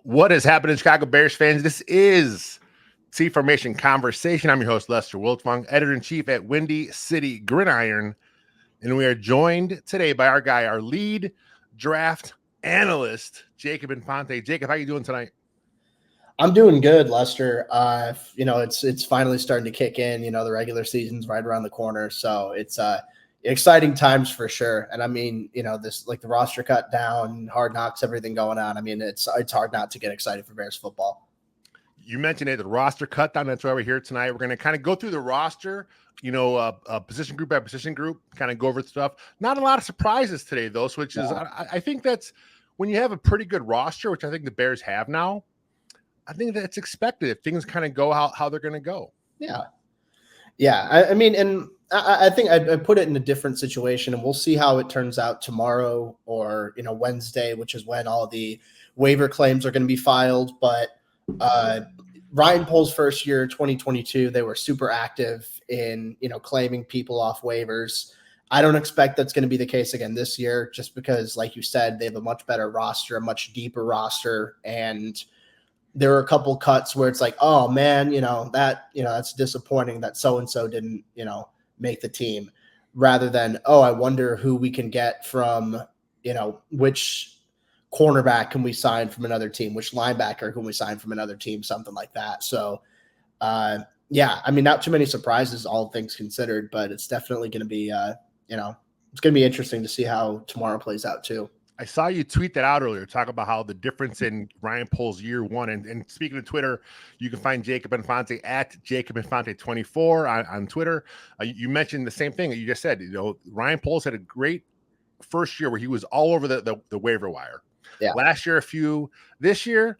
What is happening, Chicago Bears fans? This is C Formation Conversation. I'm your host, Lester Wiltfong, editor-in-chief at Windy City Gridiron. And we are joined today by our lead draft analyst, Jacob Infante. Jacob, how you doing tonight? I'm doing good, Lester. It's finally starting to kick in. The regular season's right around the corner, so it's exciting times for sure. And I mean, this like the roster cut down, Hard Knocks, everything going on. I mean, it's hard not to get excited for Bears football. You mentioned it, the roster cut down. That's why we're here tonight. We're going to kind of go through the roster, position group by position group, kind of go over stuff. Not a lot of surprises today, though, which is I think that's when you have a pretty good roster, which I think the Bears have now. I think that's expected if things kind of go how they're going to go. Yeah. I mean, and I think I put it in a different situation, and we'll see how it turns out tomorrow or Wednesday, which is when all the waiver claims are going to be filed. But Ryan Poles' first year, 2022, they were super active in claiming people off waivers. I don't expect that's going to be the case again this year, just because, like you said, they have a much better roster, a much deeper roster, and there were a couple cuts where it's like, oh man, that's disappointing that so-and-so didn't, make the team, rather than, oh, I wonder who we can get from, which cornerback can we sign from another team, which linebacker can we sign from another team, something like that. So, I mean, not too many surprises, all things considered, but it's definitely going to be, it's going to be interesting to see how tomorrow plays out too. I saw you tweet that out earlier, talk about how the difference in Ryan Poles year one. And speaking of Twitter, you can find Jacob Infante at Jacob Infante 24 on Twitter. You mentioned the same thing that you just said. Ryan Poles had a great first year where he was all over the waiver wire. Yeah. Last year, a few. This year,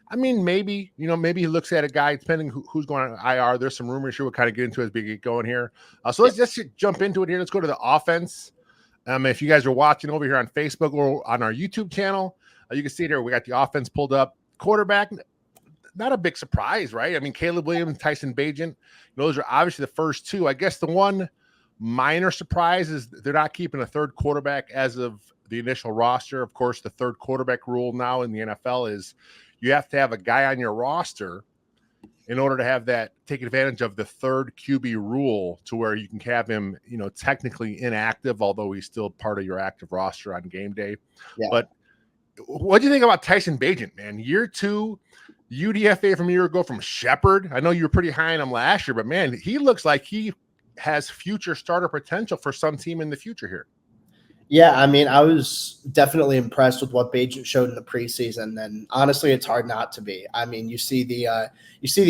I mean, maybe he looks at a guy, depending who's going on IR. There's some rumors here we'll kind of get into as we get going here. So let's just jump into it here. Let's go to the offense. If you guys are watching over here on Facebook or on our YouTube channel, you can see it here. We got the offense pulled up. Quarterback, not a big surprise, right? I mean, Caleb Williams, Tyson Bagent, those are obviously the first two. I guess the one minor surprise is they're not keeping a third quarterback as of the initial roster. Of course, the third quarterback rule now in the NFL is you have to have a guy on your roster in order to have that, take advantage of the third QB rule to where you can have him, technically inactive, although he's still part of your active roster on game day. Yeah. But what do you think about Tyson Bagent, man? Year two, UDFA from a year ago from Shepherd. I know you were pretty high on him last year, but man, he looks like he has future starter potential for some team in the future here. Yeah, I mean, I was definitely impressed with what Bagent showed in the preseason, and honestly, it's hard not to be. I mean, you see the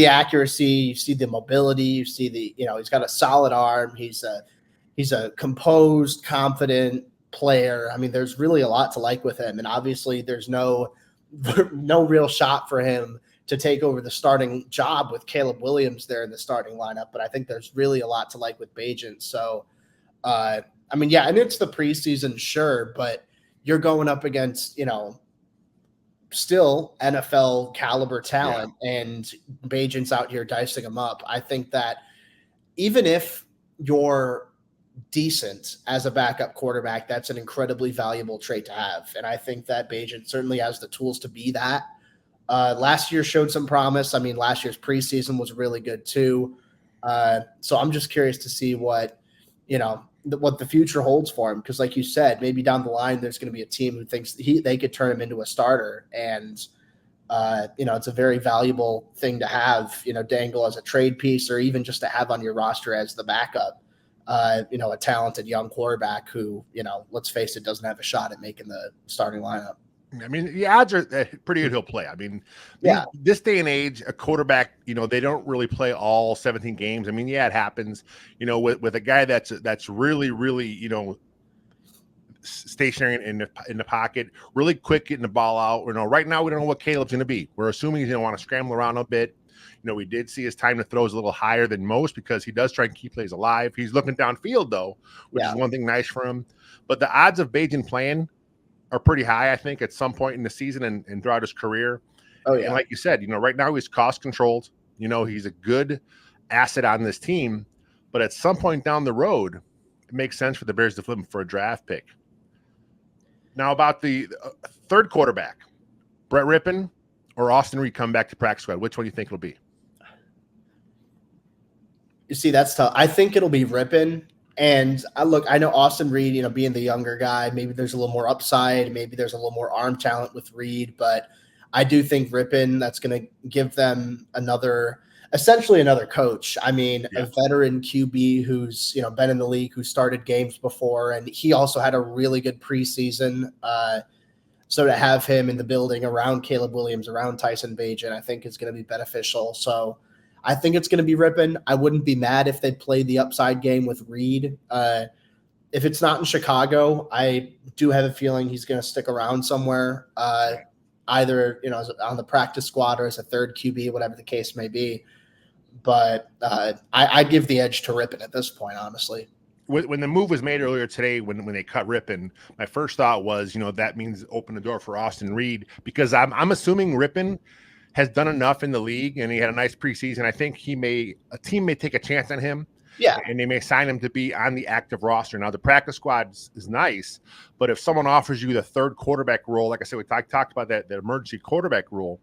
accuracy, you see the mobility, you see the he's got a solid arm. He's a composed, confident player. I mean, there's really a lot to like with him, and obviously, there's no real shot for him to take over the starting job with Caleb Williams there in the starting lineup. But I think there's really a lot to like with Bagent. So. I mean, yeah, and it's the preseason, sure, but you're going up against, still NFL caliber talent, and Bagent's out here dicing them up. I think that even if you're decent as a backup quarterback, that's an incredibly valuable trait to have. And I think that Bagent certainly has the tools to be that. Last year showed some promise. I mean, last year's preseason was really good too. So I'm just curious to see what the future holds for him, because like you said, maybe down the line there's going to be a team who thinks they could turn him into a starter, and it's a very valuable thing to have, dangle as a trade piece, or even just to have on your roster as the backup. A talented young quarterback who, let's face it, doesn't have a shot at making the starting lineup. I mean, the odds are pretty good he'll play. I mean, this day and age, a quarterback, they don't really play all 17 games. I mean, it happens, with a guy that's really, really, stationary in the pocket, really quick getting the ball out. Right now we don't know what Caleb's going to be. We're assuming he's going to want to scramble around a bit. We did see his time to throw is a little higher than most because he does try and keep plays alive. He's looking downfield though, which is one thing nice for him. But the odds of Bagent playing are pretty high, I think, at some point in the season and throughout his career. Oh, yeah. And like you said, right now he's cost controlled. He's a good asset on this team. But at some point down the road, it makes sense for the Bears to flip him for a draft pick. Now about the third quarterback, Brett Rippon, or Austin Reed come back to practice squad? Which one do you think it'll be? You see, that's tough. I think it'll be Rippin. And I know Austin Reed, being the younger guy, maybe there's a little more upside. Maybe there's a little more arm talent with Reed. But I do think Rippin, that's going to give them essentially another coach. I mean, a veteran QB who's, been in the league, who started games before. And he also had a really good preseason. So to have him in the building around Caleb Williams, around Tyson Bagent, I think is going to be beneficial. So I think it's going to be Rippin. I wouldn't be mad if they played the upside game with Reed. If it's not in Chicago, I do have a feeling he's going to stick around somewhere, either on the practice squad or as a third QB, whatever the case may be. But I give the edge to Rippin at this point, honestly. When the move was made earlier today, when they cut Rippin, my first thought was, that means open the door for Austin Reed, because I'm assuming Rippin has done enough in the league, and he had a nice preseason. I think a team may take a chance on him, and they may sign him to be on the active roster. Now, the practice squad is nice, but if someone offers you the third quarterback role, like I said, we talked about that, the emergency quarterback rule,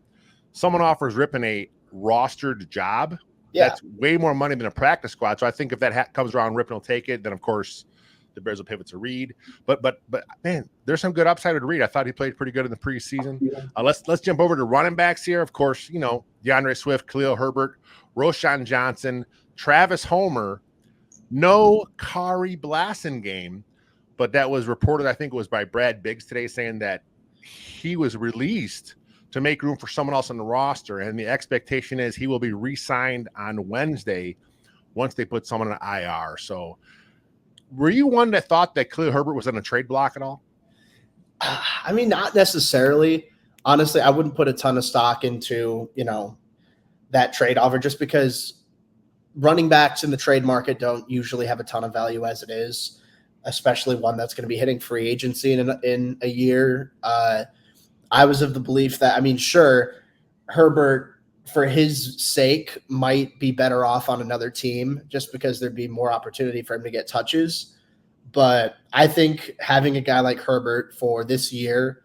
someone offers Rippin a rostered job, that's way more money than a practice squad. So I think if that comes around, Rippin will take it. Then, of course, the Bears will pivot to Reed. But man, there's some good upside with Reed. I thought he played pretty good in the preseason. Let's jump over to running backs here. Of course, DeAndre Swift, Khalil Herbert, Roschon Johnson, Travis Homer. No Kari Blasingame, but that was reported, I think it was by Brad Biggs today, saying that he was released to make room for someone else on the roster. And the expectation is he will be re-signed on Wednesday once they put someone on IR. So were you one that thought that Khalil Herbert was on a trade block at all? I mean, not necessarily. Honestly, I wouldn't put a ton of stock into, that trade offer, just because running backs in the trade market don't usually have a ton of value as it is, especially one that's going to be hitting free agency in a year. I was of the belief that, sure, Herbert, for his sake, might be better off on another team just because there'd be more opportunity for him to get touches. But I think having a guy like Herbert for this year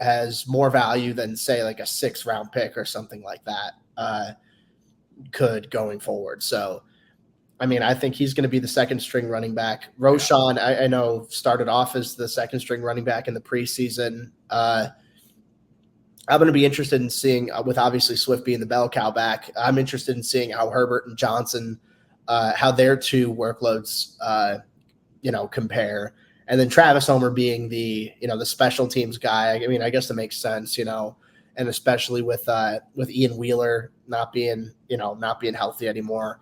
has more value than, say, like a 6th-round pick or something like that could going forward. So, I think he's going to be the second-string running back. Roschon, I know, started off as the second-string running back in the preseason. I'm going to be interested in seeing, with obviously Swift being the bell cow back, I'm interested in seeing how Herbert and Johnson, how their two workloads, compare. And then Travis Homer being the special teams guy. I guess that makes sense, and especially with Ian Wheeler not being healthy anymore.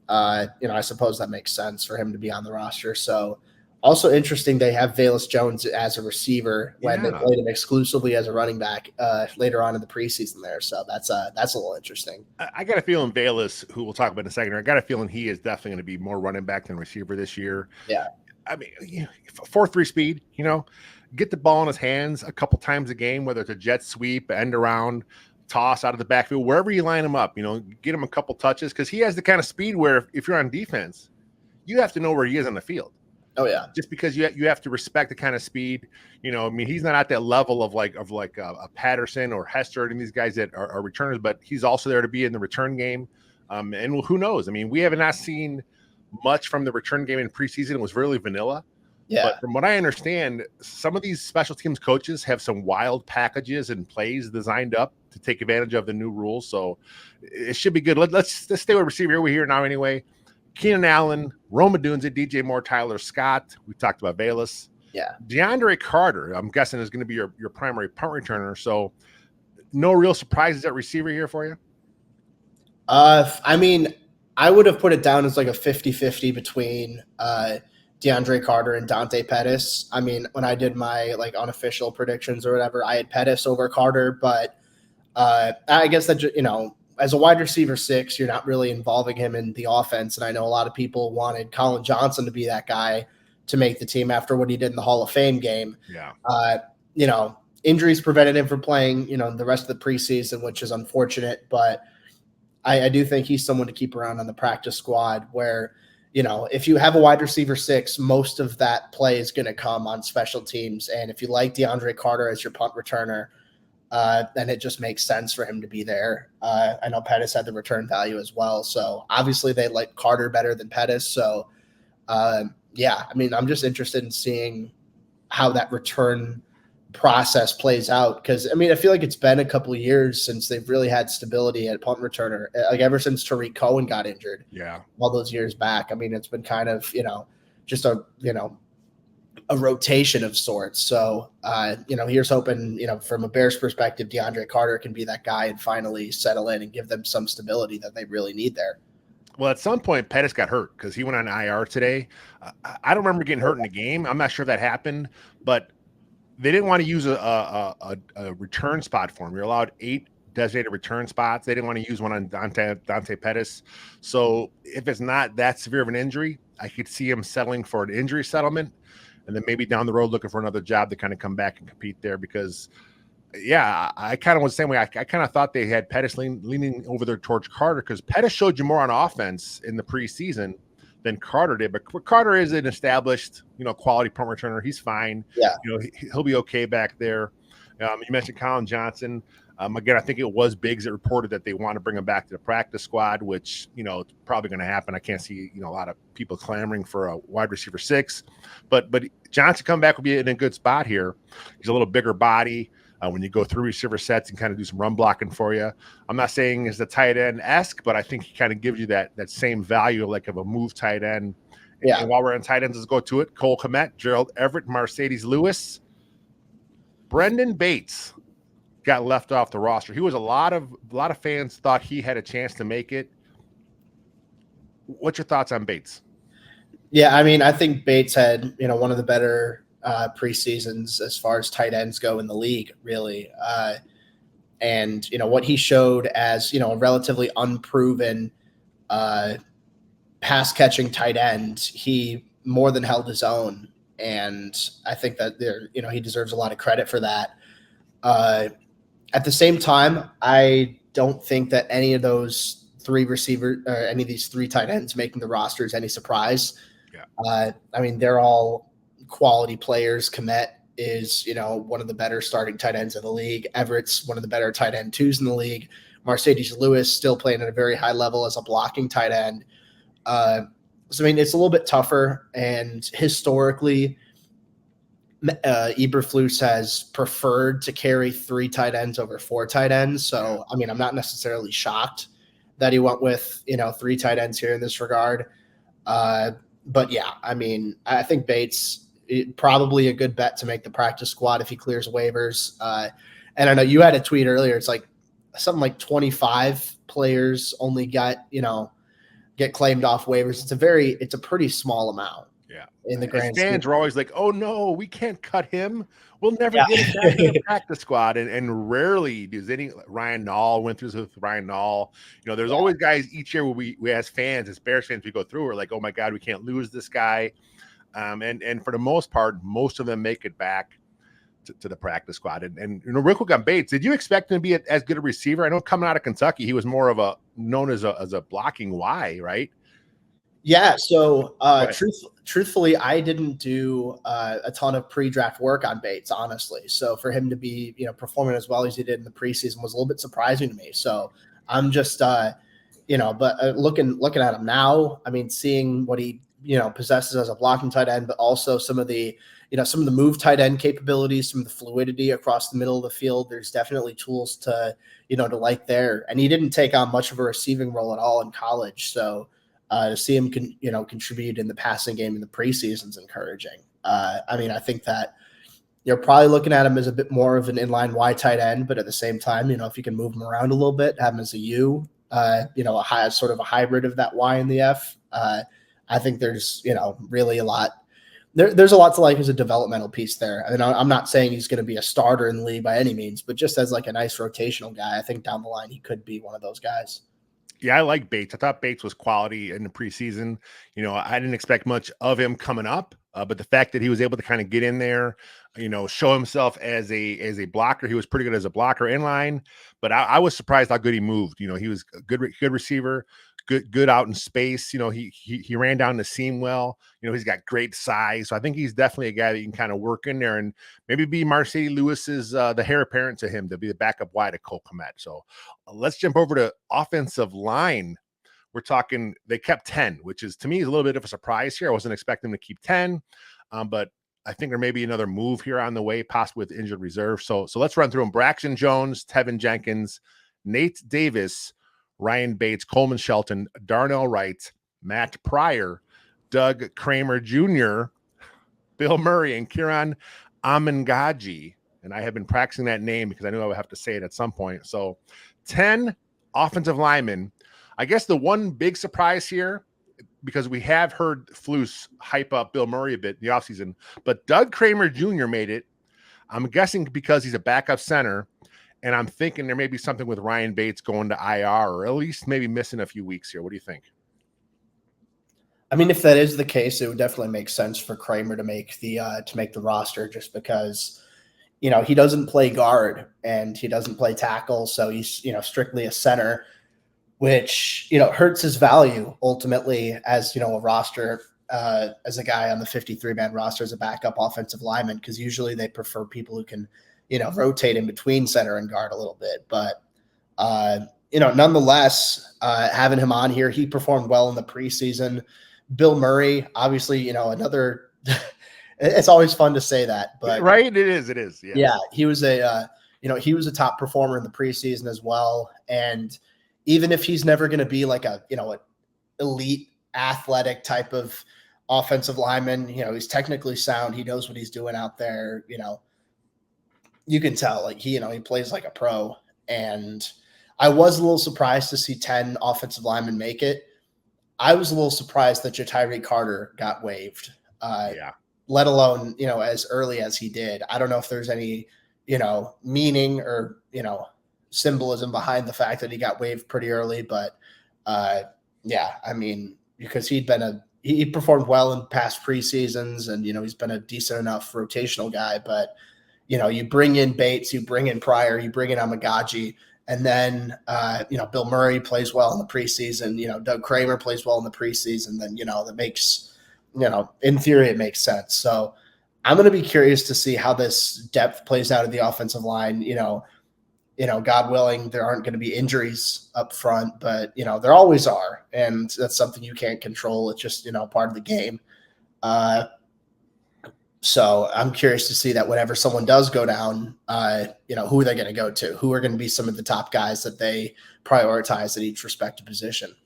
I suppose that makes sense for him to be on the roster. So also interesting, they have Velus Jones as a receiver when they played him exclusively as a running back later on in the preseason there. So that's a little interesting. I got a feeling Velus, who we'll talk about in a second, I got a feeling he is definitely going to be more running back than receiver this year. Yeah. 4.3 speed, get the ball in his hands a couple times a game, whether it's a jet sweep, end around, toss out of the backfield, wherever you line him up, get him a couple touches, because he has the kind of speed where if you're on defense, you have to know where he is on the field. Oh yeah, just because you have to respect the kind of speed. He's not at that level of a Patterson or Hester and these guys that are returners, but he's also there to be in the return game. And who knows? We have not seen much from the return game in preseason. It was really vanilla. Yeah. But from what I understand, some of these special teams coaches have some wild packages and plays designed up to take advantage of the new rules. So it should be good. Let's stay with receiver here. We're here now anyway. Keenan Allen, Rome Odunze, DJ Moore, Tyler Scott. We talked about Velus. Yeah. DeAndre Carter, I'm guessing, is going to be your primary punt returner. So no real surprises at receiver here for you? I would have put it down as like a 50-50 between DeAndre Carter and Dante Pettis. When I did my unofficial predictions or whatever, I had Pettis over Carter, but I guess that, as a wide receiver 6, you're not really involving him in the offense. And I know a lot of people wanted Colin Johnson to be that guy to make the team after what he did in the Hall of Fame game. Yeah. Injuries prevented him from playing, the rest of the preseason, which is unfortunate. But I do think he's someone to keep around on the practice squad where, if you have a wide receiver 6, most of that play is going to come on special teams. And if you like DeAndre Carter as your punt returner, and it just makes sense for him to be there. I know Pettis had the return value as well. So obviously they like Carter better than Pettis. So yeah, I mean, I'm just interested in seeing how that return process plays out. Cause I mean, I feel like it's been a couple of years since they've really had stability at punt returner, like ever since Tariq Cohen got injured. Yeah. All those years back. I mean, it's been kind of, just a rotation of sorts. So, here's hoping, from a Bears perspective, DeAndre Carter can be that guy and finally settle in and give them some stability that they really need there. Well, at some point, Pettis got hurt because he went on IR today. I don't remember getting hurt in the game. I'm not sure if that happened, but they didn't want to use a return spot for him. You're allowed 8 designated return spots. They didn't want to use one on Dante Pettis. So if it's not that severe of an injury, I could see him settling for an injury settlement and then maybe down the road looking for another job to kind of come back and compete there because – yeah, I kind of was the same way. I kind of thought they had Pettis leaning over there towards Carter because Pettis showed you more on offense in the preseason than Carter did. But Carter is an established, quality punt returner. He's fine. Yeah. He'll be okay back there. You mentioned Colin Johnson. Again, I think it was Biggs that reported that they want to bring him back to the practice squad, which, it's probably going to happen. I can't see, a lot of people clamoring for a wide receiver 6. But Johnson coming back will be in a good spot here. He's a little bigger body. When you go through receiver sets and kind of do some run blocking for you. I'm not saying it's the tight end-esque, but I think he kind of gives you that same value like of a move tight end. Yeah. And while we're on tight ends, let's go to it. Cole Kmet, Gerald Everett, Mercedes Lewis. Brendan Bates got left off the roster. He was a lot of fans thought he had a chance to make it. What's your thoughts on Bates? Yeah, I mean, I think Bates had, one of the better preseasons as far as tight ends go in the league, really. And, what he showed as, a relatively unproven pass catching tight end, he more than held his own. And I think that he deserves a lot of credit for that. At the same time, I don't think that any of those 3 receivers or any of these 3 tight ends making the roster is any surprise. Yeah. I mean, they're all quality players. Kmet is, one of the better starting tight ends in the league. Everett's one of the better tight end 2s in the league. Mercedes Lewis still playing at a very high level as a blocking tight end. So, I mean, it's a little bit tougher. And historically, Eberflus has preferred to carry 3 tight ends over 4 tight ends. So, I mean, I'm not necessarily shocked that he went with, 3 tight ends here in this regard. But yeah, I mean, I think Bates probably a good bet to make the practice squad if he clears waivers. And I know you had a tweet earlier. It's like something like 25 players only get claimed off waivers. It's a pretty small amount. Yeah. In the grand fans are always like, oh no, we can't cut him. We'll never get him back in the practice squad. And rarely does Ryan Nall went through this with Ryan Nall. There's always guys each year where we as fans, as Bears fans, we go through, we're like, oh my God, we can't lose this guy. And for the most part, most of them make it back to the practice squad. And real quick on Bates, did you expect him to be as good a receiver? I know coming out of Kentucky, he was more of known as a blocking Y, right? Yeah. So truthfully, I didn't do a ton of pre-draft work on Bates, honestly. So for him to be, performing as well as he did in the preseason was a little bit surprising to me. So I'm just, but looking at him now, I mean, seeing what he, possesses as a blocking tight end, but also some of the move tight end capabilities, some of the fluidity across the middle of the field. There's definitely tools to like there. And he didn't take on much of a receiving role at all in college. So to see him contribute in the passing game in the preseason is encouraging. I mean, I think that you're probably looking at him as a bit more of an inline Y tight end, but at the same time, if you can move him around a little bit, have him as a U, a high sort of a hybrid of that Y and the F. I think there's, really a lot. There's a lot to like as a developmental piece there. I mean, I'm not saying he's going to be a starter in the league by any means, but just as like a nice rotational guy, I think down the line he could be one of those guys. Yeah, I like Bates. I thought Bates was quality in the preseason. I didn't expect much of him coming up, but the fact that he was able to kind of get in there, show himself as a blocker. He was pretty good as a blocker in line, but I was surprised how good he moved. He was a good receiver, good out in space. He ran down the seam well. He's got great size. So I think he's definitely a guy that you can kind of work in there and maybe be Marcelo Lewis's the heir apparent to him to be the backup wide at Cole Kmet. So let's jump over to offensive line. We're talking they kept 10, which is to me is a little bit of a surprise here. I wasn't expecting them to keep 10, but I think there may be another move here on the way, possibly with injured reserve. So let's run through them. Braxton Jones, Tevin Jenkins, Nate Davis, Ryan Bates, Coleman Shelton, Darnell Wright, Matt Pryor, Doug Kramer Jr., Bill Murray, and Kieran Amangaji. And I have been practicing that name because I knew I would have to say it at some point. So 10 offensive linemen. I guess the one big surprise here, because we have heard Flus hype up Bill Murray a bit in the offseason, but Doug Kramer Jr. made it. I'm guessing because he's a backup center, and I'm thinking there may be something with Ryan Bates going to IR or at least maybe missing a few weeks here. What do you think? I mean, if that is the case, it would definitely make sense for Kramer to make the roster just because, he doesn't play guard and he doesn't play tackle. So he's, strictly a center, which, hurts his value ultimately as, a roster, as a guy on the 53-man roster as a backup offensive lineman, because usually they prefer people who can, rotate in between center and guard a little bit. But, nonetheless, having him on here, he performed well in the preseason. Bill Murray, obviously, another it's always fun to say that, but right. It is. Yeah. He was he was a top performer in the preseason as well. And even if he's never going to be like an elite athletic type of offensive lineman, he's technically sound. He knows what he's doing out there. You can tell he plays like a pro. And I was a little surprised to see 10 offensive linemen make it. I was a little surprised that Jatiri Carter got waived, let alone, as early as he did. I don't know if there's any, meaning or, symbolism behind the fact that he got waived pretty early, but because he performed well in past preseasons and, he's been a decent enough rotational guy, but, you bring in Bates, you bring in Pryor, you bring in Amagaji, and then, Bill Murray plays well in the preseason, Doug Kramer plays well in the preseason, then, that makes, in theory, it makes sense. So I'm going to be curious to see how this depth plays out of the offensive line. God willing, there aren't going to be injuries up front, but, there always are. And that's something you can't control. It's just, part of the game. So I'm curious to see that whenever someone does go down, who are they going to go to? Who are going to be some of the top guys that they prioritize at each respective position?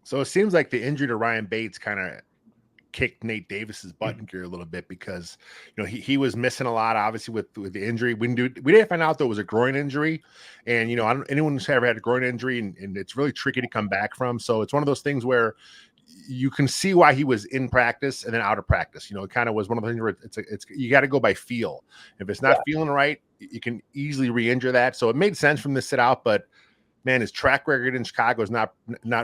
So it seems like the injury to Ryan Bates kind of kicked Nate Davis's butt in gear a little bit because, he was missing a lot, obviously, with the injury. We didn't find out that it was a groin injury. And, anyone who's ever had a groin injury, and it's really tricky to come back from. So it's one of those things where you can see why he was in practice and then out of practice. It kind of was one of the things where it's you got to go by feel. If it's not feeling right, you can easily re-injure that. So it made sense from the sit out, but man, his track record in Chicago is not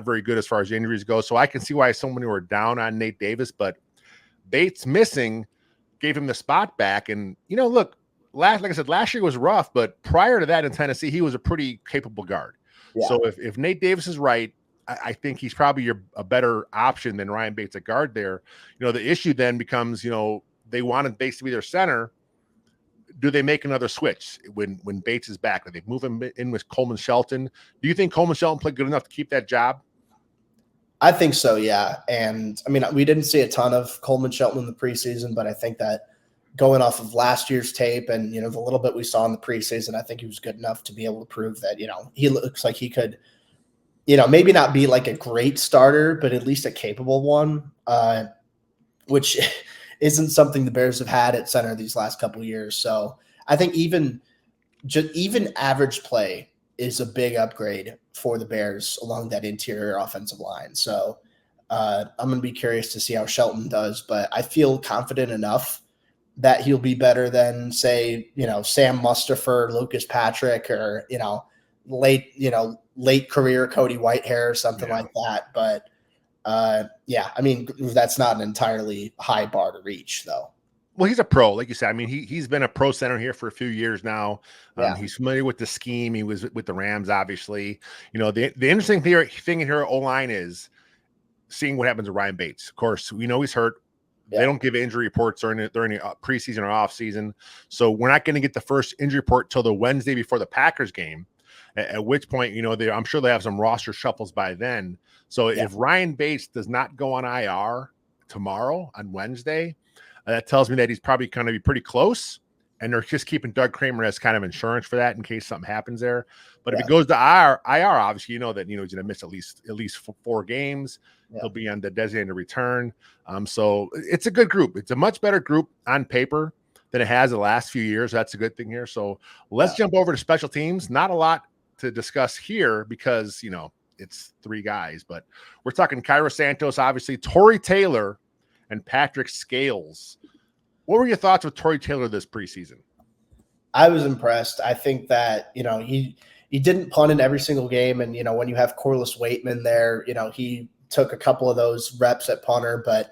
very good as far as injuries go. So I can see why so many were down on Nate Davis, but Bates missing gave him the spot back. And, look, like I said, last year was rough, but prior to that in Tennessee, he was a pretty capable guard. Yeah. So if Nate Davis is right, I think he's probably a better option than Ryan Bates at guard there. The issue then becomes, they wanted Bates to be their center. Do they make another switch when Bates is back? Do they move him in with Coleman Shelton? Do you think Coleman Shelton played good enough to keep that job? I think so, yeah. And, we didn't see a ton of Coleman Shelton in the preseason, but I think that going off of last year's tape and, the little bit we saw in the preseason, I think he was good enough to be able to prove that, he looks like he could – maybe not be like a great starter, but at least a capable one, which isn't something the Bears have had at center these last couple of years. So I think even average play is a big upgrade for the Bears along that interior offensive line. So I'm going to be curious to see how Shelton does, but I feel confident enough that he'll be better than, say, Sam Mustipher, Lucas Patrick, or, late career Cody Whitehair or something like that. But that's not an entirely high bar to reach, though. Well, he's a pro, like you said. I mean, he's been a pro center here for a few years now. Yeah. He's familiar with the scheme. He was with the Rams, obviously. The interesting thing here at O-line is seeing what happens to Ryan Bates. Of course, we know he's hurt. Yeah. They don't give injury reports during the preseason or off season, so we're not going to get the first injury report till the Wednesday before the Packers game. At which point, I'm sure they have some roster shuffles by then. So if Ryan Bates does not go on IR tomorrow on Wednesday, that tells me that he's probably going to be pretty close, and they're just keeping Doug Kramer as kind of insurance for that in case something happens there. But if it goes to IR, obviously he's going to miss at least 4 games. Yeah. He'll be on the designated return. So it's a good group. It's a much better group on paper than it has the last few years. That's a good thing here. So let's jump over to special teams. Not a lot to discuss here because it's 3 guys, but we're talking Cairo Santos, obviously, Tory Taylor, and Patrick Scales. What were your thoughts with Tory Taylor this preseason? I was impressed. I think that, he didn't punt in every single game. And, when you have Corliss Waitman there, he took a couple of those reps at punter, but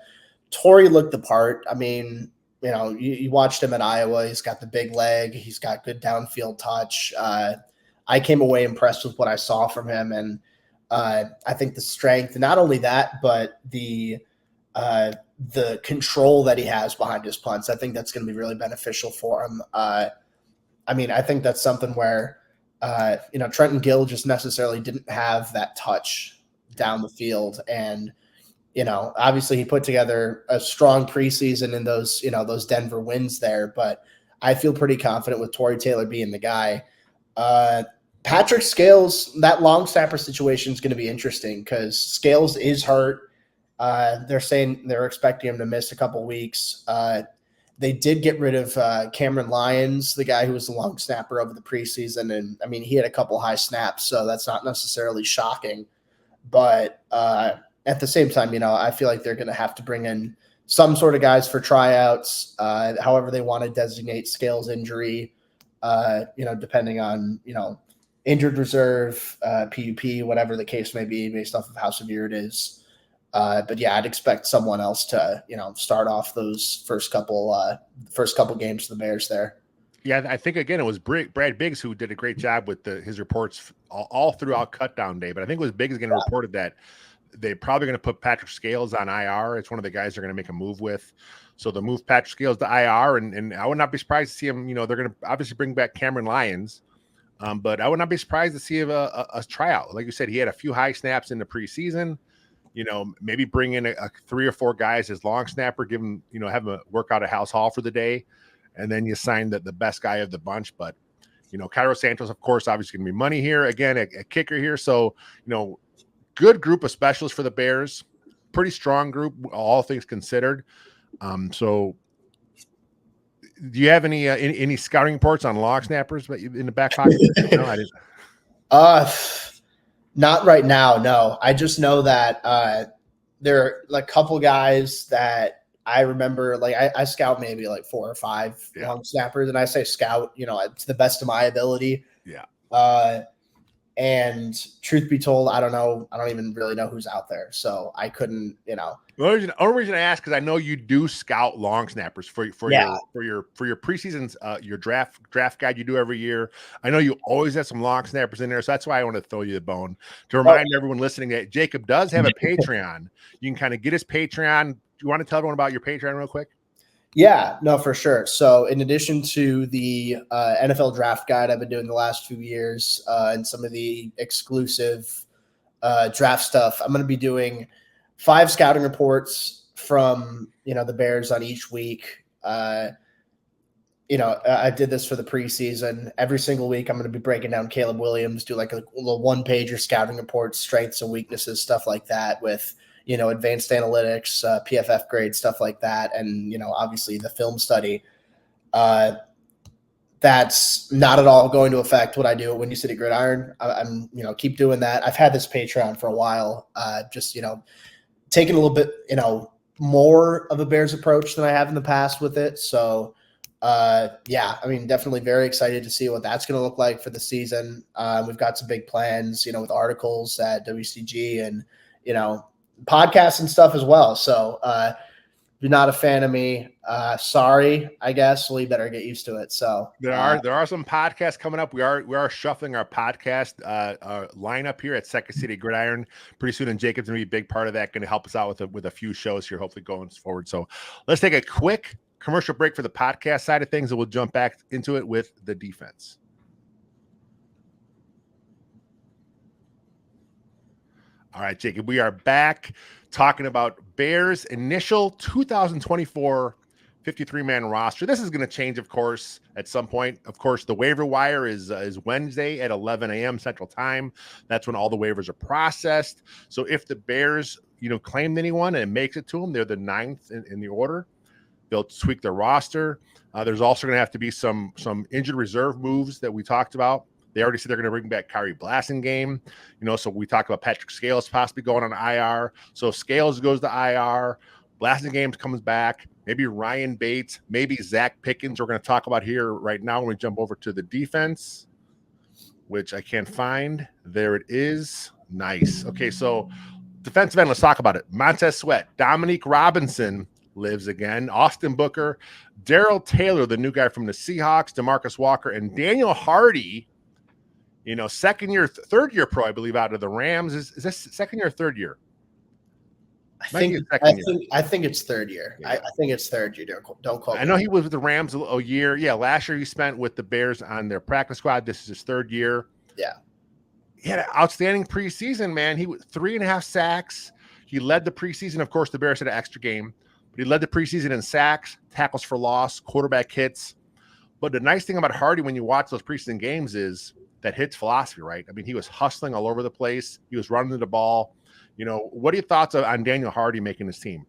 Tory looked the part. I mean, you watched him at Iowa. He's got the big leg. He's got good downfield touch. I came away impressed with what I saw from him. And I think the strength, not only that, but the control that he has behind his punts, I think that's going to be really beneficial for him. I think that's something where, Trenton Gill just necessarily didn't have that touch down the field. And, obviously he put together a strong preseason in those Denver wins there, but I feel pretty confident with Tory Taylor being the guy. Patrick Scales, that long snapper situation is going to be interesting because Scales is hurt. They're saying they're expecting him to miss a couple weeks. They did get rid of Cameron Lyons, the guy who was the long snapper over the preseason. And he had a couple high snaps, so that's not necessarily shocking. But at the same time, I feel like they're going to have to bring in some sort of guys for tryouts, however they want to designate Scales injury, depending on, injured reserve, PUP, whatever the case may be, based off of how severe it is. But yeah, I'd expect someone else to, start off those first couple games for the Bears there. Yeah, I think, again, it was Brad Biggs who did a great job with his reports all throughout cutdown day. But I think it was Biggs again reported that they're probably going to put Patrick Scales on IR. It's one of the guys they're going to make a move with. So they'll move Patrick Scales to IR, and I would not be surprised to see him. They're going to obviously bring back Cameron Lyons. But I would not be surprised to see a tryout. Like you said, he had a few high snaps in the preseason. Maybe bring in a 3 or 4 guys as long snapper, give him, have him work out a house hall for the day, and then you sign the best guy of the bunch. But, Cairo Santos, of course, obviously going to be money here. Again, a kicker here. So, good group of specialists for the Bears. Pretty strong group, all things considered. So do you have any scouting reports on long snappers in the back pocket? No, I didn't. Not right now, no. I just know that there are a couple guys that I remember. I scout maybe 4 or 5 long snappers, and I say scout, to the best of my ability. Yeah. And truth be told, I don't know. I don't even really know who's out there, so I couldn't. The only reason I ask because I know you do scout long snappers for your preseasons, your draft guide you do every year. I know you always have some long snappers in there, so that's why I want to throw you the bone to remind everyone listening that Jacob does have a Patreon. You can kind of get his Patreon. Do you want to tell everyone about your Patreon real quick? Yeah, no, for sure. So in addition to the NFL draft guide I've been doing the last few years and some of the exclusive draft stuff, I'm going to be doing 5 scouting reports from, the Bears on each week. I did this for the preseason. Every single week, I'm going to be breaking down Caleb Williams, do a little 1-pager scouting report, strengths and weaknesses, stuff like that with, advanced analytics, PFF grade, stuff like that. And, obviously the film study, that's not at all going to affect what I do at Windy City Gridiron. I'm keep doing that. I've had this Patreon for a while, just, taking a little bit, more of a Bears approach than I have in the past with it. So, definitely very excited to see what that's going to look like for the season. We've got some big plans, with articles at WCG and, podcasts and stuff as well. So, you're not a fan of me, sorry, I guess. Well, you better get used to it. So there are some podcasts coming up. We are shuffling our podcast lineup here at Second City Gridiron pretty soon, and Jacob's gonna be a big part of that. Going to help us out with a few shows here, hopefully going forward. So let's take a quick commercial break for the podcast side of things, and we'll jump back into it with the defense. All right, Jacob, we are back talking about Bears' initial 2024 53-man roster. This is going to change, of course, at some point. Of course, the waiver wire is Wednesday at 11 a.m. Central Time. That's when all the waivers are processed. So if the Bears, claimed anyone and it makes it to them, they're the 9th in the order. They'll tweak their roster. There's also going to have to be some injured reserve moves that we talked about. They already said they're going to bring back Kyrie Blasingame. So we talked about Patrick Scales possibly going on IR. So Scales goes to IR. Blasingame comes back. Maybe Ryan Bates. Maybe Zach Pickens. We're going to talk about here right now when we jump over to the defense, which I can't find. There it is. Nice. Okay, so defensive end, let's talk about it. Montez Sweat, Dominique Robinson lives again, Austin Booker, Darrell Taylor, the new guy from the Seahawks, DeMarcus Walker, and Daniel Hardy, third year pro, I believe, out of the Rams. Is this second year or third year? I think it's third year. Yeah. I think it's third year. Don't quote me. I know he was with the Rams a year. Yeah, last year he spent with the Bears on their practice squad. This is his third year. Yeah. He had an outstanding preseason, man. He was 3.5 sacks. He led the preseason. Of course, the Bears had an extra game, but he led the preseason in sacks, tackles for loss, quarterback hits. But the nice thing about Hardy when you watch those preseason games is that hits philosophy, right? I mean, he was hustling all over the place. He was running the ball. What are your thoughts on Daniel Hardy making his team?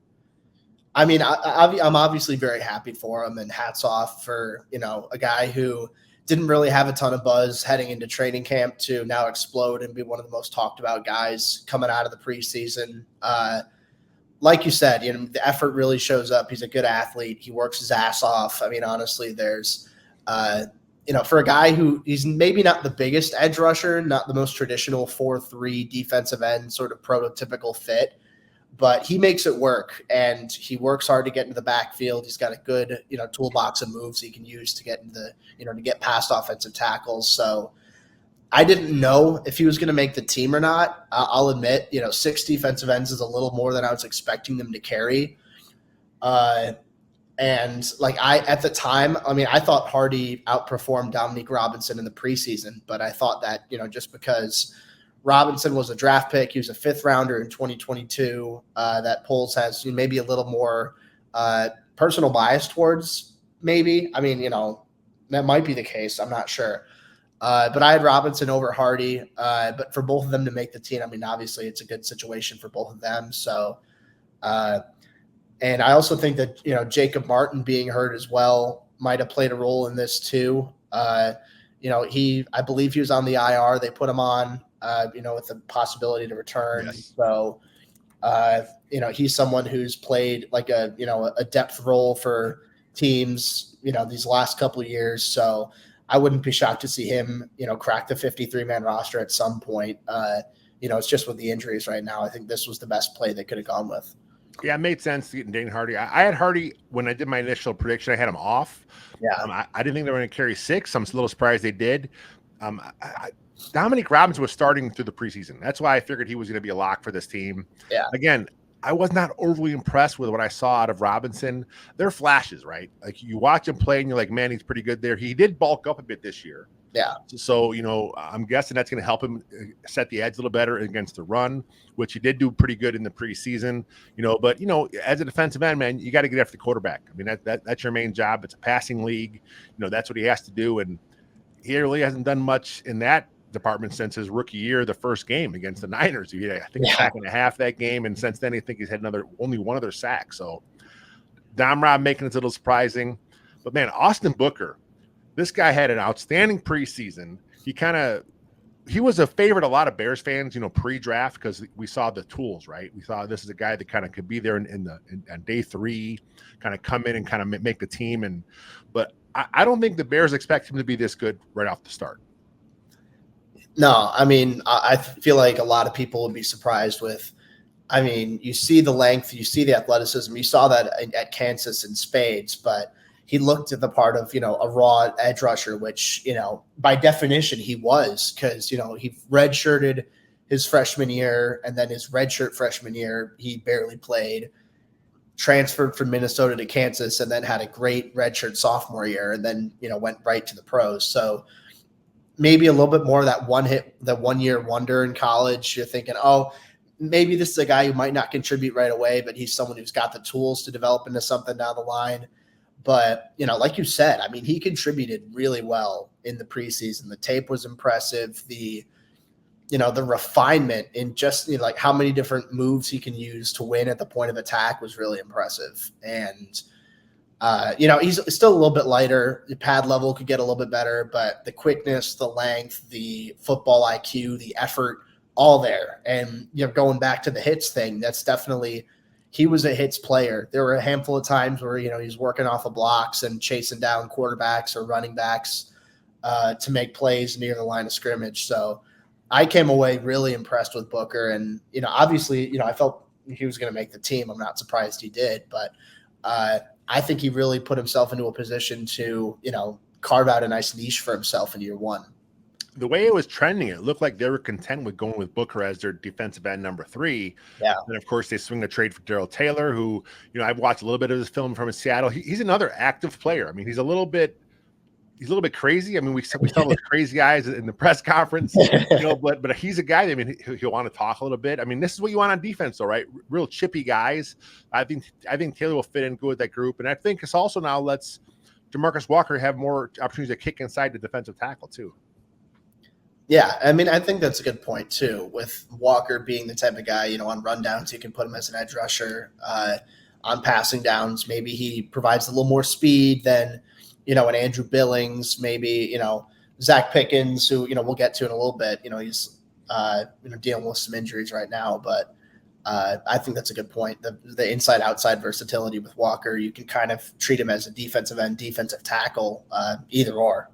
I mean, I'm obviously very happy for him, and hats off for, a guy who didn't really have a ton of buzz heading into training camp to now explode and be one of the most talked about guys coming out of the preseason. Like you said, the effort really shows up. He's a good athlete. He works his ass off. I mean, honestly, there's for a guy who he's maybe not the biggest edge rusher, not the most traditional 4-3 defensive end sort of prototypical fit, but he makes it work, and he works hard to get into the backfield. He's got a good, toolbox of moves he can use to get into to get past offensive tackles. So I didn't know if he was going to make the team or not. I'll admit, 6 defensive ends is a little more than I was expecting them to carry. And at the time, I thought Hardy outperformed Dominique Robinson in the preseason, but I thought that, just because Robinson was a draft pick, he was a 5th rounder in 2022, that Poles has maybe a little more personal bias towards maybe. That might be the case. I'm not sure. But I had Robinson over Hardy, but for both of them to make the team, obviously it's a good situation for both of them. So, and I also think that, Jacob Martin being hurt as well might have played a role in this too. I believe he was on the IR. They put him on, with the possibility to return. Yes. So, he's someone who's played like a depth role for teams, these last couple of years. So I wouldn't be shocked to see him, crack the 53-man roster at some point. It's just with the injuries right now. I think this was the best play they could have gone with. Yeah, it made sense to get Daniel Hardy. I had Hardy when I did my initial prediction. I had him off. Yeah, I didn't think they were going to carry 6. I'm a little surprised they did. Dominique Robinson was starting through the preseason. That's why I figured he was going to be a lock for this team. Yeah. Again, I was not overly impressed with what I saw out of Robinson. They're flashes, right? Like you watch him play and you're like, man, he's pretty good there. He did bulk up a bit this year. Yeah. So, I'm guessing that's going to help him set the edge a little better against the run, which he did do pretty good in the preseason, but, as a defensive end, man, you got to get after the quarterback. That's your main job. It's a passing league. That's what he has to do. And he really hasn't done much in that department since his rookie year, the first game against the Niners. I think he's back in half that game. And since then, I think he's had only one other sack. So Dom Rob making it a little surprising, but man, Austin Booker, this guy had an outstanding preseason. He was a favorite. A lot of Bears fans, pre-draft, because we saw the tools, right? We saw this is a guy that kind of could be there on day 3, kind of come in and kind of make the team. But I don't think the Bears expect him to be this good right off the start. No, I feel like a lot of people would be surprised with I mean, you see the length, you see the athleticism. You saw that at Kansas in spades, but he looked at the part of, a raw edge rusher, which, by definition he was, because, he redshirted his freshman year, and then his redshirt freshman year, he barely played, transferred from Minnesota to Kansas, and then had a great redshirt sophomore year, and then, went right to the pros. So maybe a little bit more of that the 1 year wonder in college. You're thinking, oh, maybe this is a guy who might not contribute right away, but he's someone who's got the tools to develop into something down the line. But, like you said, I mean, he contributed really well in the preseason. The tape was impressive. The refinement in just like how many different moves he can use to win at the point of attack was really impressive. And, he's still a little bit lighter. The pad level could get a little bit better, but the quickness, the length, the football IQ, the effort, all there. And, going back to the hits thing, that's definitely – he was a hits player. There were a handful of times where, he's working off of blocks and chasing down quarterbacks or running backs to make plays near the line of scrimmage. So I came away really impressed with Booker. And, obviously, I felt he was going to make the team. I'm not surprised he did. But I think he really put himself into a position to, carve out a nice niche for himself in year one. The way it was trending, it looked like they were content with going with Booker as their defensive end number 3. Yeah. And of course, they swing the trade for Darrell Taylor, who, I've watched a little bit of his film from Seattle. He's another active player. I mean, he's a little bit crazy. I mean, we saw those crazy eyes in the press conference, but he's a guy that, I mean, he'll want to talk a little bit. I mean, this is what you want on defense, though, right? Real chippy guys. I think Taylor will fit in good with that group. And I think it's also now lets DeMarcus Walker have more opportunities to kick inside the defensive tackle, too. Yeah, I mean, I think that's a good point, too, with Walker being the type of guy, on rundowns, you can put him as an edge rusher. On passing downs, maybe he provides a little more speed than, an Andrew Billings, maybe, Zach Pickens, who, we'll get to in a little bit. He's, dealing with some injuries right now, but I think that's a good point. The inside-outside versatility with Walker, you can kind of treat him as a defensive end, defensive tackle, either or.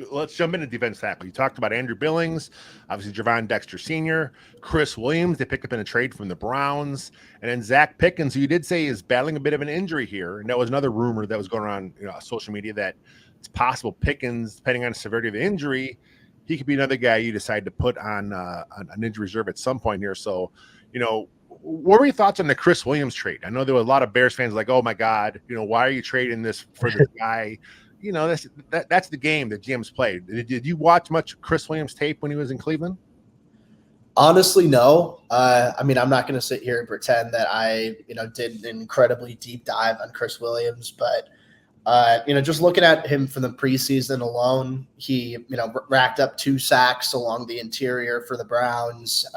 Let's jump into defense tackle. You talked about Andrew Billings, obviously Javon Dexter Sr., Chris Williams, they picked up in a trade from the Browns, and then Zach Pickens, who you did say is battling a bit of an injury here. And that was another rumor that was going around social media that it's possible Pickens, depending on the severity of the injury, he could be another guy you decide to put on an injury reserve at some point here. So, what were your thoughts on the Chris Williams trade? I know there were a lot of Bears fans like, oh my God, why are you trading this for this guy? That's the game that GM's played. Did you watch much Chris Williams tape when he was in Cleveland? Honestly, no. I mean, I'm not going to sit here and pretend that I, did an incredibly deep dive on Chris Williams, but, just looking at him from the preseason alone, he, racked up 2 sacks along the interior for the Browns,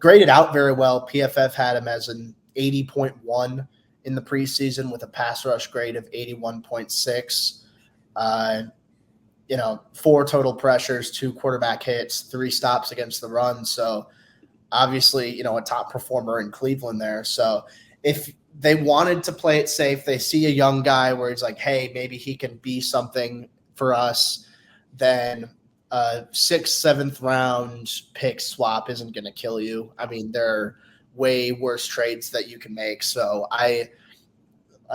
graded out very well. PFF had him as an 80.1 in the preseason with a pass rush grade of 81.6. 4 total pressures, 2 quarterback hits, 3 stops against the run. So obviously, a top performer in Cleveland there. So if they wanted to play it safe, they see a young guy where he's like, hey, maybe he can be something for us, then a 6th, 7th round pick swap isn't going to kill you. I mean, there are way worse trades that you can make. So I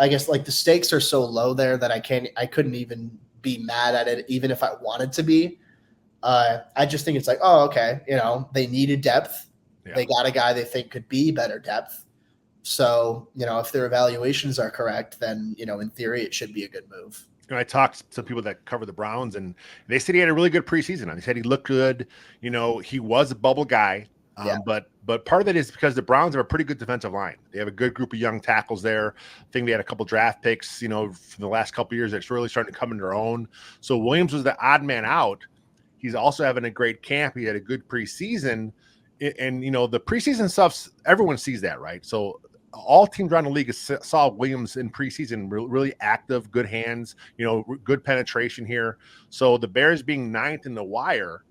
guess like the stakes are so low there that I couldn't even be mad at it, even if I wanted to be. I just think it's like, oh, okay. They needed depth. Yeah. They got a guy they think could be better depth. So, if their evaluations are correct, then, in theory, it should be a good move. I talked to people that cover the Browns, and they said he had a really good preseason. They said he looked good. He was a bubble guy. But part of that is because the Browns have a pretty good defensive line. They have a good group of young tackles there. I think they had a couple draft picks, from the last couple of years that's really starting to come into their own. So Williams was the odd man out. He's also having a great camp. He had a good preseason. And, the preseason stuff, everyone sees that, right? So all teams around the league saw Williams in preseason really active, good hands, good penetration here. So the Bears being 9th in the wire,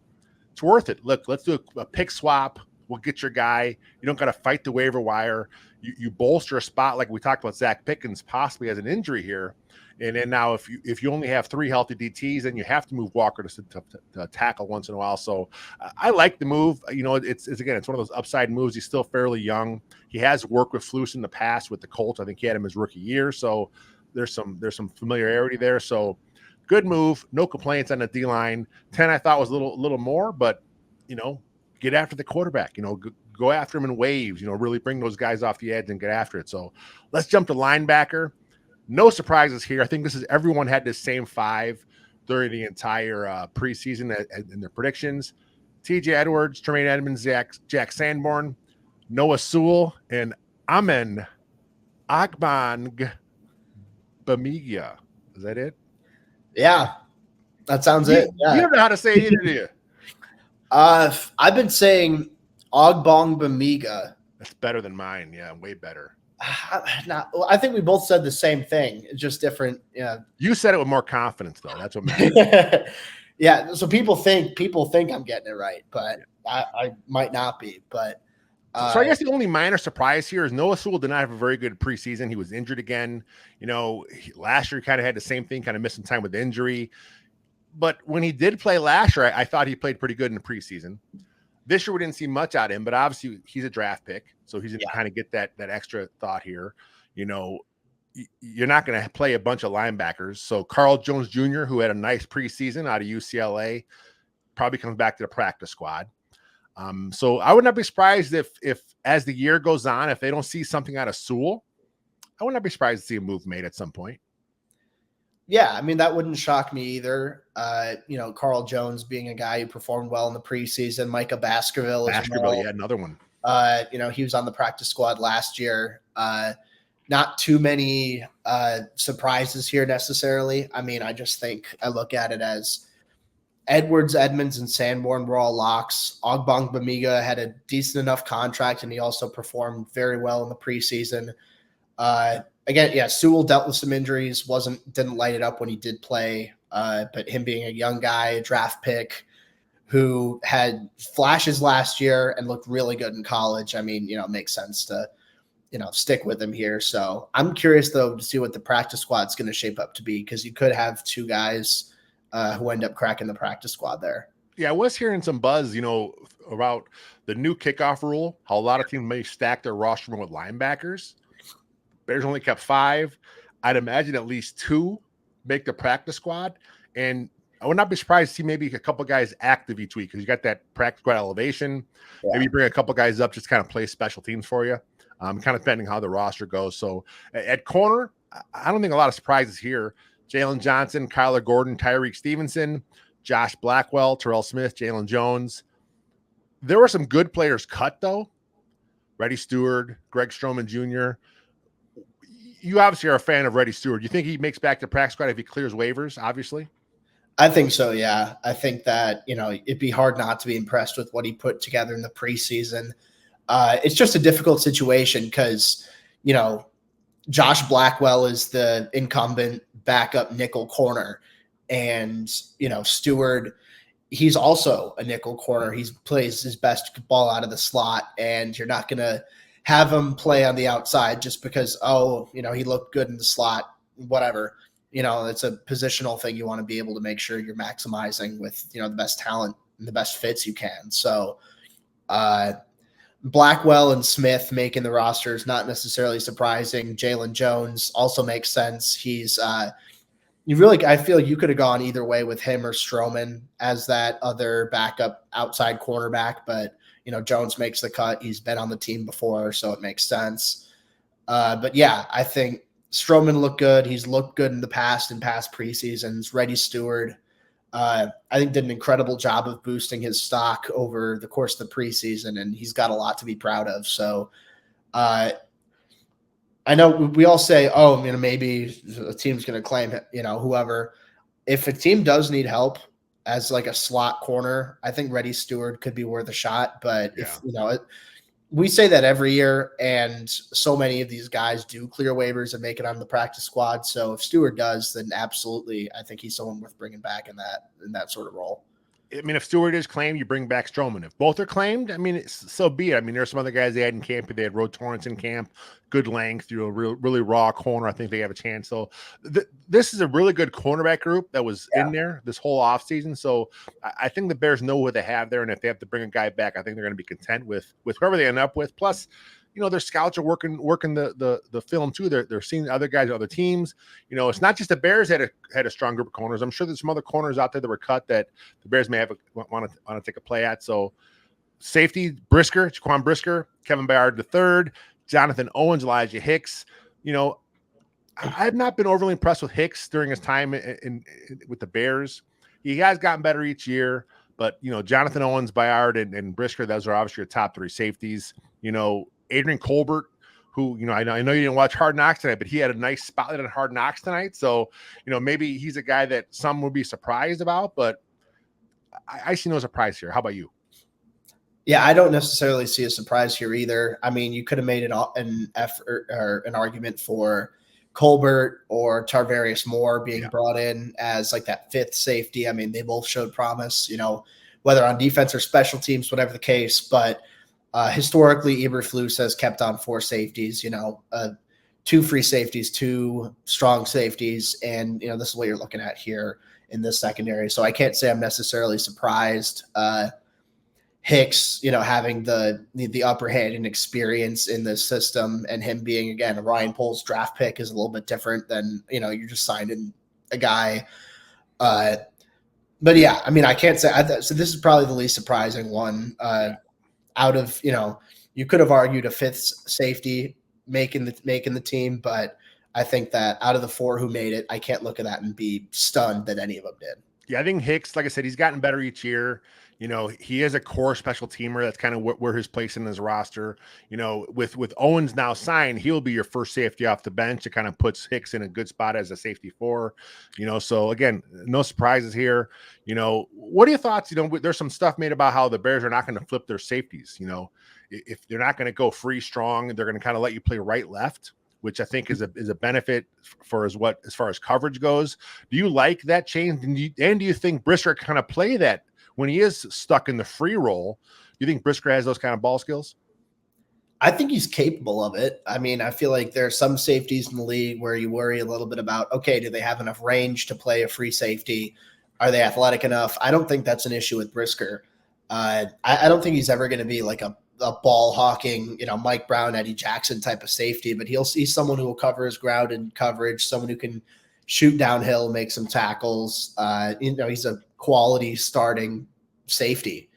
it's worth it. Look, let's do a pick swap. We'll get your guy. You don't got to fight the waiver wire. You bolster a spot like we talked about Zach Pickens possibly has an injury here. And then now, if you only have 3 healthy DTs, then you have to move Walker to tackle once in a while. So I like the move. You know, it's again, it's one of those upside moves. He's still fairly young. He has worked with Flus in the past with the Colts. I think he had him his rookie year. So there's some familiarity there. So good move. No complaints on the D line. 10 I thought was a little more, but you know, get after the quarterback. You know, go after him in waves. You know, really bring those guys off the edge and get after it. So let's jump to linebacker. No surprises here. I think this is everyone had the same 5 during the entire preseason in their predictions. TJ Edwards, Tremaine Edmonds, Jack Sanborn, Noah Sewell, and Amen Agbang Bamiga. Is that it? Yeah, that sounds it. Yeah. You don't know how to say it either, do you? I've been saying Ogbong Bamiga. That's better than mine. Yeah, way better. I think we both said the same thing, just different. Yeah, you said it with more confidence, though. That's what matters. Yeah, so people think I'm getting it right, but I might not be. But so I guess the only minor surprise here is Noah Sewell did not have a very good preseason. He was injured again. You know, last year he kind of had the same thing, kind of missing time with injury. But when he did play last year, I thought he played pretty good in the preseason. This year we didn't see much out of him, but obviously he's a draft pick, so he's going to kind of get that extra thought here. You know, you're not going to play a bunch of linebackers. So Carl Jones Jr., who had a nice preseason out of UCLA, probably comes back to the practice squad. So I would not be surprised if as the year goes on, if they don't see something out of Sewell, I would not be surprised to see a move made at some point. Yeah, I mean, that wouldn't shock me either. You know, Carl Jones being a guy who performed well in the preseason, Micah Baskerville as well. Yeah, another one. You know, he was on the practice squad last year. Not too many surprises here necessarily. I mean, I just think I look at it as Edwards, Edmonds, and Sanborn were all locks. Ogbong Bamiga had a decent enough contract, and he also performed very well in the preseason. Again, yeah, Sewell dealt with some injuries, didn't light it up when he did play. But him being a young guy, a draft pick who had flashes last year and looked really good in college, I mean, you know, it makes sense to, you know, stick with him here. So I'm curious, though, to see what the practice squad's going to shape up to be, because you could have 2 guys who end up cracking the practice squad there. Yeah, I was hearing some buzz, you know, about the new kickoff rule, how a lot of teams may stack their roster with linebackers. Bears only kept 5. I'd imagine at least 2 make the practice squad. And I would not be surprised to see maybe a couple guys active each week, because you got that practice squad elevation. Yeah. Maybe bring a couple guys up, just kind of play special teams for you, kind of depending how the roster goes. So at corner, I don't think a lot of surprises here. Jalen Johnson, Kyler Gordon, Tyreek Stevenson, Josh Blackwell, Terrell Smith, Jalen Jones. There were some good players cut, though. Reddy Stewart, Greg Stroman Jr., you obviously are a fan of Reddy Stewart. You think he makes back to practice squad if he clears waivers, obviously? I think so, yeah. I think that, you know, it'd be hard not to be impressed with what he put together in the preseason. It's just a difficult situation because, you know, Josh Blackwell is the incumbent backup nickel corner. And, you know, Stewart, he's also a nickel corner. He plays his best ball out of the slot, and you're not going to have him play on the outside just because, oh, you know, he looked good in the slot, whatever. You know, it's a positional thing. You want to be able to make sure you're maximizing with, you know, the best talent and the best fits you can. So Blackwell and Smith making the roster is not necessarily surprising. Jalen Jones also makes sense. He's I feel you could have gone either way with him or Stroman as that other backup outside cornerback, but you know, Jones makes the cut. He's been on the team before, so it makes sense. But yeah, I think Stroman looked good. He's looked good in past preseasons. Reddy Stewart, I think, did an incredible job of boosting his stock over the course of the preseason, and he's got a lot to be proud of. So I know we all say, oh, you know, maybe a team's going to claim, you know, whoever. If a team does need help as like a slot corner, I think Reddy Stewart could be worth a shot. But if, you know, we say that every year, and so many of these guys do clear waivers and make it on the practice squad. So if Stewart does, then absolutely, I think he's someone worth bringing back in that sort of role. I mean, if Stewart is claimed, you bring back Stroman. If both are claimed, I mean, so be it. I mean, there's some other guys they had in camp. They had Rode Torrance in camp, good length, really raw corner. I think they have a chance. So this is a really good cornerback group that was in there this whole offseason. So I think the Bears know what they have there. And if they have to bring a guy back, I think they're going to be content with whoever they end up with. Plus, their scouts are working the film too. They're seeing other guys, other teams. It's not just the Bears had a strong group of corners. I'm sure there's some other corners out there that were cut that the Bears may want to take a play at. So safety, Jaquan Brisker, Kevin Byard III, Jonathan Owens, Elijah Hicks. I have not been overly impressed with Hicks during his time with the Bears. He has gotten better each year, but Jonathan Owens, Byard, and Brisker, those are obviously your top three safeties. Adrian Colbert, who, I know you didn't watch Hard Knocks tonight, but he had a nice spotlight on Hard Knocks tonight. So, maybe he's a guy that some would be surprised about, but I see no surprise here. How about you? Yeah, I don't necessarily see a surprise here either. I mean, you could have made an effort or an argument for Colbert or Tarvarius Moore being brought in as like that fifth safety. I mean, they both showed promise, whether on defense or special teams, whatever the case, but historically, Eberflus has kept on four safeties, two free safeties, two strong safeties. And, this is what you're looking at here in this secondary. So I can't say I'm necessarily surprised. Hicks, having the upper hand and experience in this system, and him being, again, a Ryan Poles draft pick is a little bit different than, you're just signing a guy. But yeah, I mean, I can't say so. This is probably the least surprising one. Out of, you could have argued a fifth safety making the team, but I think that out of the four who made it, I can't look at that and be stunned that any of them did. Yeah, I think Hicks, like I said, he's gotten better each year. He is a core special teamer. That's kind of where his place in his roster. With Owens now signed, he'll be your first safety off the bench. It kind of puts Hicks in a good spot as a safety four. So again, no surprises here. What are your thoughts? There's some stuff made about how the Bears are not going to flip their safeties. If they're not going to go free strong, they're going to kind of let you play right left, which I think is a benefit for as far as coverage goes. Do you like that change? And do you think Brisker kind of play that when he is stuck in the free roll? Do you think Brisker has those kind of ball skills? I think he's capable of it. I mean, I feel like there are some safeties in the league where you worry a little bit about, okay, do they have enough range to play a free safety? Are they athletic enough? I don't think that's an issue with Brisker. I don't think he's ever going to be like a ball hawking, Mike Brown, Eddie Jackson type of safety, but he's someone who will cover his ground in coverage, someone who can shoot downhill, make some tackles. He's a quality starting safety.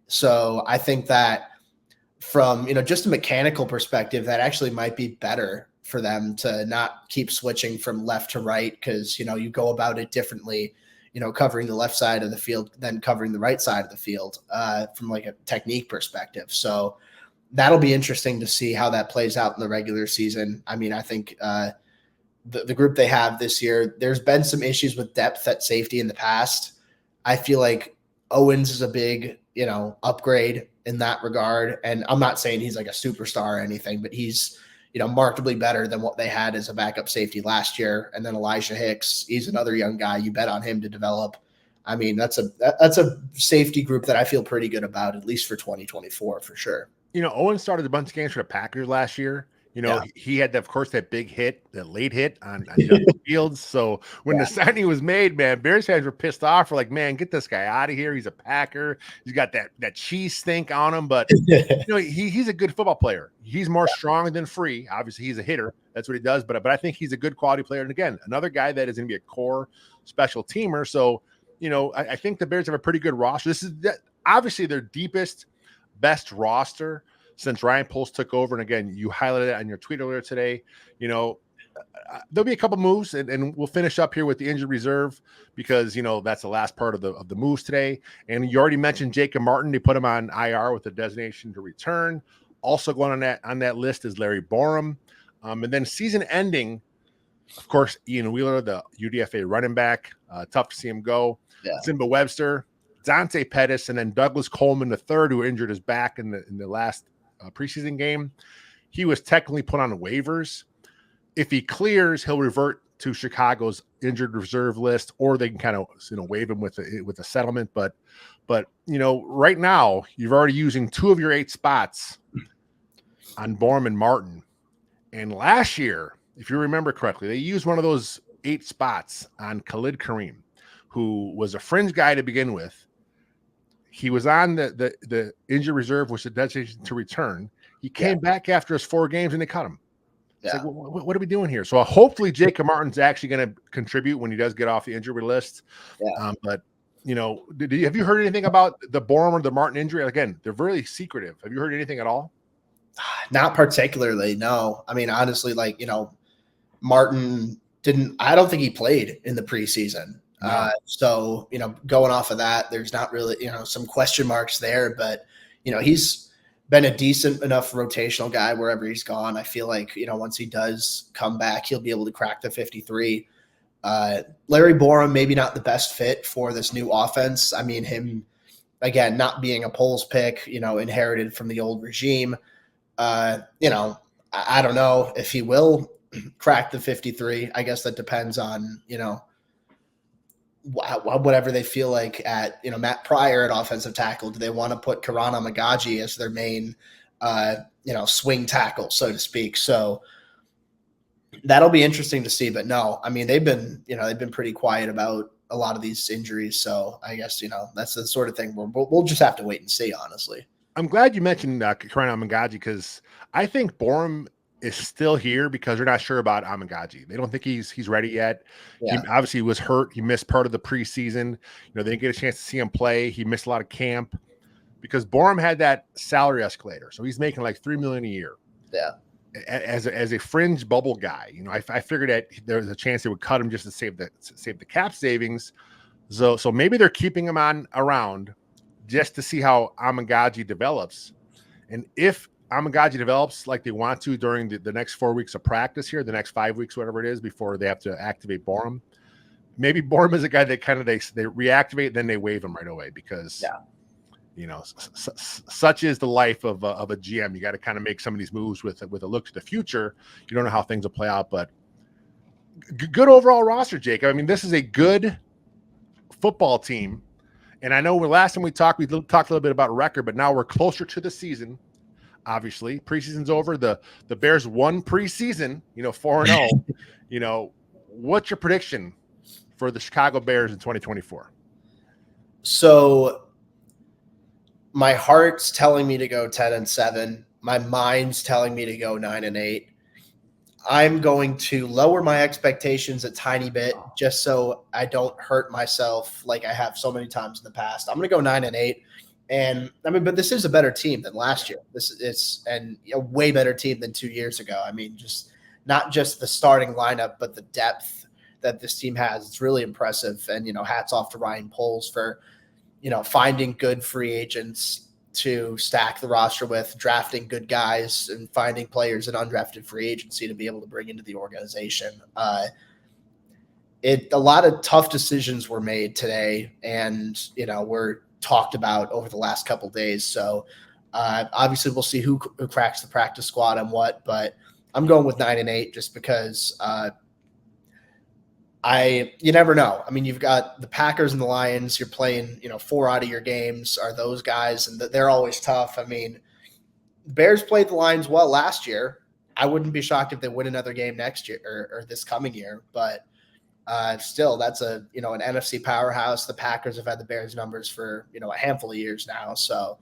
So I think that from, just a mechanical perspective, that actually might be better for them to not keep switching from left to right, because, you go about it differently, covering the left side of the field than covering the right side of the field from like a technique perspective. So that'll be interesting to see how that plays out in the regular season. I mean, I think the group they have this year, there's been some issues with depth at safety in the past. I feel like Owens is a big, upgrade in that regard. And I'm not saying he's like a superstar or anything, but he's, markedly better than what they had as a backup safety last year. And then Elijah Hicks, he's another young guy. You bet on him to develop. I mean, that's a safety group that I feel pretty good about, at least for 2024, for sure. Owens started a bunch of games for the Packers last year. He had, of course, that big hit, that late hit on Fields. So when the signing was made, man, Bears fans were pissed off. We're like, man, get this guy out of here. He's a Packer. He's got that cheese stink on him. But, he's a good football player. He's more strong than free. Obviously, he's a hitter. That's what he does. But I think he's a good quality player. And, again, another guy that is going to be a core special teamer. So, I think the Bears have a pretty good roster. This is obviously their deepest, best roster since Ryan Poles took over. And again, you highlighted it on your tweet earlier today. There'll be a couple moves, and we'll finish up here with the injured reserve because, that's the last part of the moves today. And you already mentioned Jacob Martin. They put him on IR with a designation to return. Also going on that list is Larry Borum. And then season ending, of course, Ian Wheeler, the UDFA running back. Tough to see him go. Yeah. Simba Webster, Dante Pettis, and then Douglas Coleman III, who injured his back in the last preseason game. He was technically put on waivers. If he clears, he'll revert to Chicago's injured reserve list, or they can kind of waive him with a settlement. But right now you're already using 2 of your 8 spots on Borum and Martin. And last year, if you remember correctly, they used one of those 8 spots on Khalid Kareem, who was a fringe guy to begin with. He was on the injured reserve, which is a designation to return. He came back after his 4 games and they cut him. It's like, what are we doing here? So hopefully Jacob Martin's actually going to contribute when he does get off the injury list. Yeah. But have you heard anything about the Borum or the Martin injury? Again, they're very secretive. Have you heard anything at all? Not particularly, no. I mean, honestly, Martin I don't think he played in the preseason. No. So, going off of that, there's not really, some question marks there, but, he's been a decent enough rotational guy wherever he's gone. I feel like, once he does come back, he'll be able to crack the 53. Larry Borum, maybe not the best fit for this new offense. I mean, him, again, not being a polls pick, inherited from the old regime. I don't know if he will crack the 53. I guess that depends on, whatever they feel like at, Matt Pryor at offensive tackle. Do they want to put Karan Amagaji as their main, swing tackle, so to speak? So that'll be interesting to see. But no, I mean, they've been pretty quiet about a lot of these injuries. So I guess, that's the sort of thing we'll just have to wait and see, honestly. I'm glad you mentioned Karan Amagaji, because I think Borum is still here because they're not sure about Amagaji. They don't think he's ready yet. Yeah. He obviously was hurt. He missed part of the preseason. They didn't get a chance to see him play. He missed a lot of camp because Borum had that salary escalator. So he's making like $3 million a year. Yeah. As a fringe bubble guy, I figured that there was a chance they would cut him just to save the cap savings. So maybe they're keeping him around just to see how Amagaji develops. And if Amagaji develops like they want to during the next 4 weeks of practice here, the next 5 weeks, whatever it is, before they have to activate Borum, maybe Borum is a guy that kind of they reactivate, then they waive him right away because, such is the life of a GM. You got to kind of make some of these moves with a look to the future. You don't know how things will play out, but good overall roster, Jacob. I mean, this is a good football team. And I know last time we talked a little bit about record, but now we're closer to the season. Obviously, preseason's over. The Bears won preseason, 4-0. What's your prediction for the Chicago Bears in 2024? So my heart's telling me to go 10-7. My mind's telling me to go 9-8. I'm going to lower my expectations a tiny bit just so I don't hurt myself like I have so many times in the past. I'm going to go 9-8. And I mean, but this is a better team than last year. It's a way better team than 2 years ago. I mean, just not just the starting lineup, but the depth that this team has. It's really impressive. And, hats off to Ryan Poles for, finding good free agents to stack the roster with, drafting good guys and finding players in undrafted free agency to be able to bring into the organization. A lot of tough decisions were made today, and, we're talked about over the last couple of days. So obviously we'll see who cracks the practice squad and what, but I'm going with 9-8 just because you never know. I mean, you've got the Packers and the Lions. You're playing, 4 out of your games are those guys, and they're always tough. I mean, the Bears played the Lions well last year. I wouldn't be shocked if they win another game next year or this coming year, but still, that's an NFC powerhouse. The Packers have had the Bears numbers for, a handful of years now. So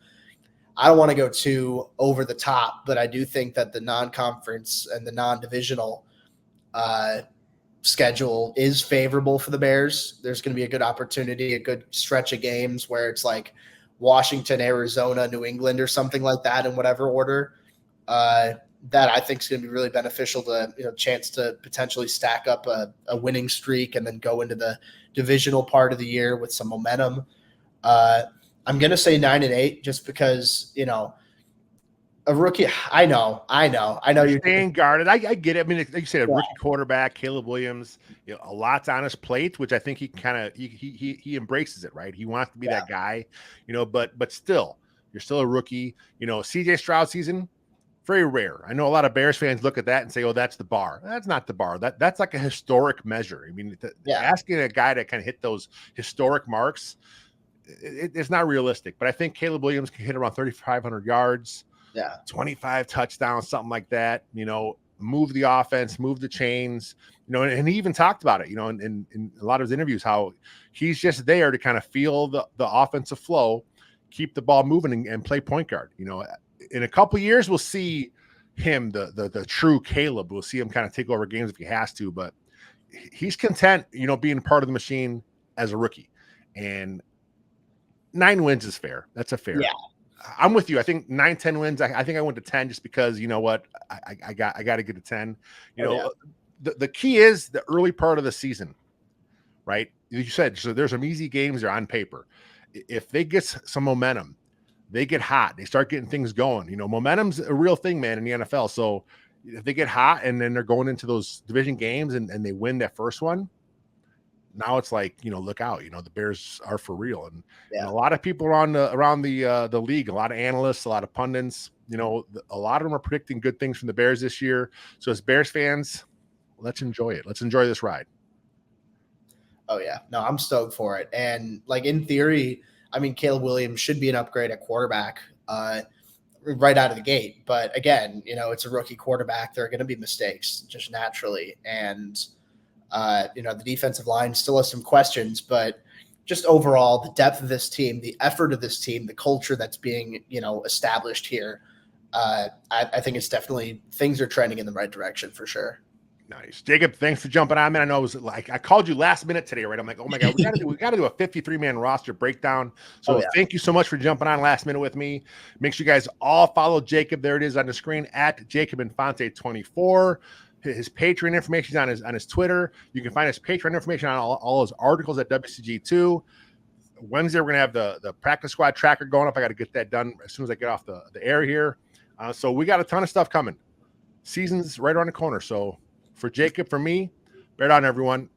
I don't want to go too over the top, but I do think that the non-conference and the non-divisional schedule is favorable for the Bears. There's going to be a good opportunity, a good stretch of games where it's like Washington, Arizona, New England, or something like that in whatever order. That I think is going to be really beneficial to, chance to potentially stack up a winning streak and then go into the divisional part of the year with some momentum. I'm going to say 9-8 just because, a rookie. I know you're staying guarded. I get it. I mean, like you said, a rookie quarterback, Caleb Williams, a lot's on his plate, which I think he kind of, he embraces it, right? He wants to be that guy, but still, you're still a rookie, CJ Stroud season. Very rare. I know a lot of Bears fans look at that and say, "Oh, that's the bar." That's not the bar. That's like a historic measure. I mean, asking a guy to kind of hit those historic marks, it's not realistic. But I think Caleb Williams can hit around 3,500 yards, 25 touchdowns, something like that. Move the offense, move the chains. And he even talked about it. In a lot of his interviews, how he's just there to kind of feel the offensive flow, keep the ball moving, and play point guard. In a couple years, we'll see him, the true Caleb. We'll see him kind of take over games if he has to, but he's content, being part of the machine as a rookie. And 9 wins is fair. That's a fair. Yeah. I'm with you. I think 9, 10 wins. I think I went to 10 just because, you know what, I got to get to 10. The key is the early part of the season, right? You said, so there's some easy games there on paper. If they get some momentum, they get hot. They start getting things going. Momentum's a real thing, man, in the NFL. So if they get hot and then they're going into those division games and they win that first one, now it's like, look out. The Bears are for real. And a lot of people around the league, a lot of analysts, a lot of pundits, a lot of them are predicting good things from the Bears this year. So as Bears fans, let's enjoy it. Let's enjoy this ride. Oh, yeah. No, I'm stoked for it. And in theory, I mean, Caleb Williams should be an upgrade at quarterback right out of the gate. But again, it's a rookie quarterback. There are going to be mistakes just naturally. And, the defensive line still has some questions, but just overall, the depth of this team, the effort of this team, the culture that's being, established here, I think it's definitely, things are trending in the right direction for sure. Nice. Jacob, thanks for jumping on, man. I know it was like I called you last minute today, right? I'm like, oh my God, we gotta do a 53-man roster breakdown. So Thank you so much for jumping on last minute with me. Make sure you guys all follow Jacob. There it is on the screen at Jacob Infante 24. His Patreon information is on his Twitter. You can find his Patreon information on all his articles at WCG2. Wednesday, we're gonna have the practice squad tracker going up. I got to get that done as soon as I get off the air here. So we got a ton of stuff coming. Season's right around the corner. So for Jacob, for me, bear down, everyone.